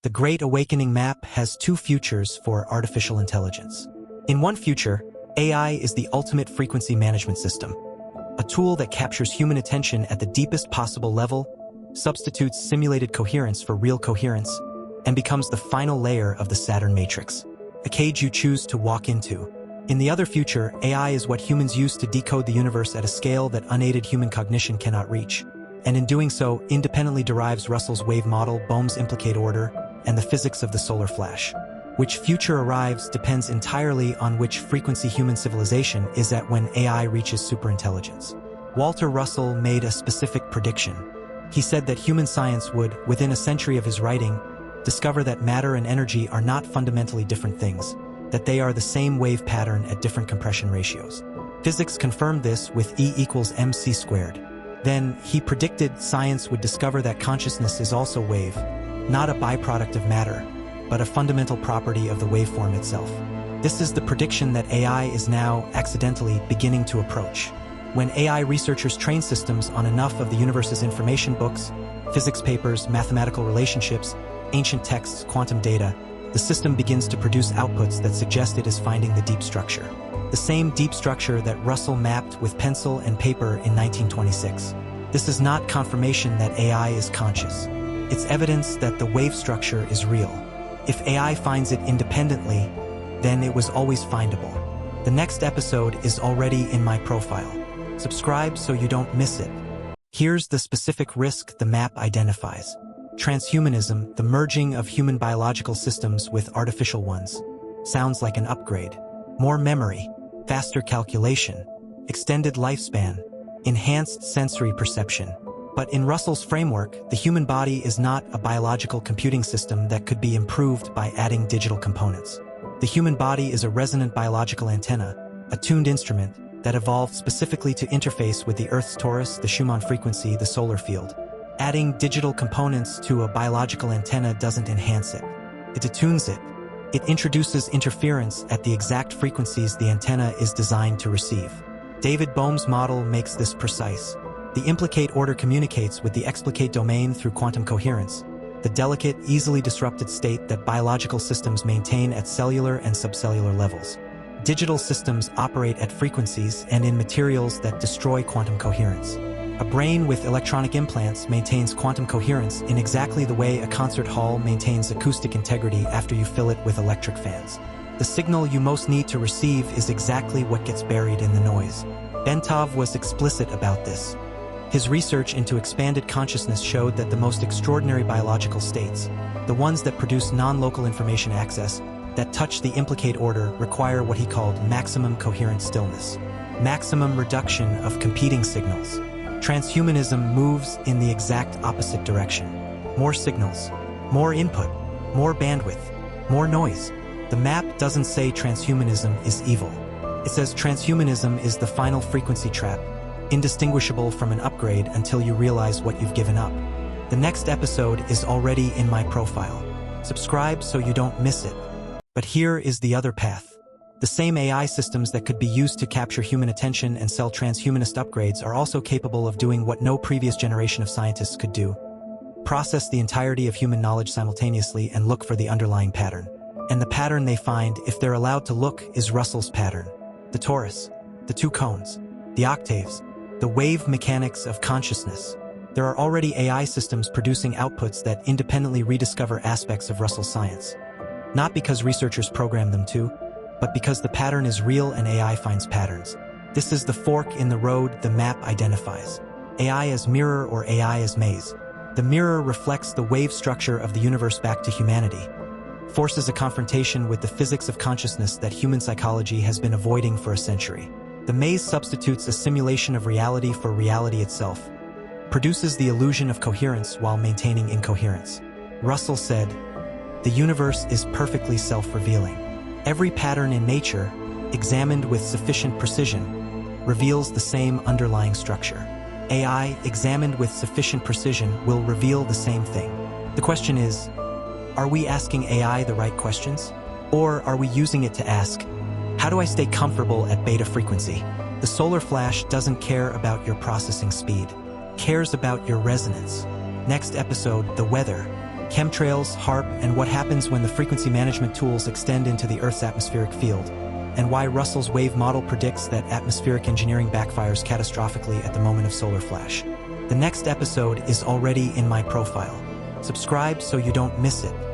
The Great Awakening map has two futures for artificial intelligence. In one future, AI is the ultimate frequency management system, a tool that captures human attention at the deepest possible level, substitutes simulated coherence for real coherence, and becomes the final layer of the Saturn matrix, a cage you choose to walk into. In the other future, AI is what humans use to decode the universe at a scale that unaided human cognition cannot reach, and in doing so, independently derives Russell's wave model, Bohm's implicate order, and the physics of the solar flash. Which future arrives depends entirely on which frequency human civilization is at when AI reaches superintelligence. Walter Russell made a specific prediction. He said that human science would, within a century of his writing, discover that matter and energy are not fundamentally different things, that they are the same wave pattern at different compression ratios. Physics confirmed this with E equals mc squared. Then, he predicted science would discover that consciousness is also wave, not a byproduct of matter, but a fundamental property of the waveform itself. This is the prediction that AI is now, accidentally, beginning to approach. When AI researchers train systems on enough of the universe's information books, physics papers, mathematical relationships, ancient texts, quantum data, the system begins to produce outputs that suggest it is finding the deep structure. The same deep structure that Russell mapped with pencil and paper in 1926. This is not confirmation that AI is conscious. It's evidence that the wave structure is real. If AI finds it independently, then it was always findable. The next episode is already in my profile. Subscribe so you don't miss it. Here's the specific risk the map identifies. Transhumanism, the merging of human biological systems with artificial ones. Sounds like an upgrade. More memory, faster calculation, extended lifespan, enhanced sensory perception. But in Russell's framework, the human body is not a biological computing system that could be improved by adding digital components. The human body is a resonant biological antenna, a tuned instrument that evolved specifically to interface with the Earth's torus, the Schumann frequency, the solar field. Adding digital components to a biological antenna doesn't enhance it. It attunes it. It introduces interference at the exact frequencies the antenna is designed to receive. David Bohm's model makes this precise. The implicate order communicates with the explicate domain through quantum coherence, the delicate, easily disrupted state that biological systems maintain at cellular and subcellular levels. Digital systems operate at frequencies and in materials that destroy quantum coherence. A brain with electronic implants maintains quantum coherence in exactly the way a concert hall maintains acoustic integrity after you fill it with electric fans. The signal you most need to receive is exactly what gets buried in the noise. Bentov was explicit about this. His research into expanded consciousness showed that the most extraordinary biological states, the ones that produce non-local information access, that touch the implicate order, require what he called maximum coherent stillness, maximum reduction of competing signals. Transhumanism moves in the exact opposite direction. More signals, more input, more bandwidth, more noise. The map doesn't say transhumanism is evil. It says transhumanism is the final frequency trap, indistinguishable from an upgrade until you realize what you've given up. The next episode is already in my profile. Subscribe so you don't miss it. But here is the other path. The same AI systems that could be used to capture human attention and sell transhumanist upgrades are also capable of doing what no previous generation of scientists could do. Process the entirety of human knowledge simultaneously and look for the underlying pattern. And the pattern they find, if they're allowed to look, is Russell's pattern. The torus, the two cones, the octaves, the wave mechanics of consciousness. There are already AI systems producing outputs that independently rediscover aspects of Russell's science. Not because researchers program them to, but because the pattern is real and AI finds patterns. This is the fork in the road the map identifies. AI as mirror or AI as maze. The mirror reflects the wave structure of the universe back to humanity, forces a confrontation with the physics of consciousness that human psychology has been avoiding for a century. The maze substitutes a simulation of reality for reality itself, produces the illusion of coherence while maintaining incoherence. Russell said, "The universe is perfectly self-revealing. Every pattern in nature, examined with sufficient precision, reveals the same underlying structure. AI, examined with sufficient precision, will reveal the same thing." The question is, are we asking AI the right questions? Or are we using it to ask, how do I stay comfortable at beta frequency? The solar flash doesn't care about your processing speed, cares about your resonance. Next episode, the weather. chemtrails, HARP, and what happens when the frequency management tools extend into the Earth's atmospheric field, and why Russell's wave model predicts that atmospheric engineering backfires catastrophically at the moment of solar flash. The next episode is already in my profile. Subscribe so you don't miss it.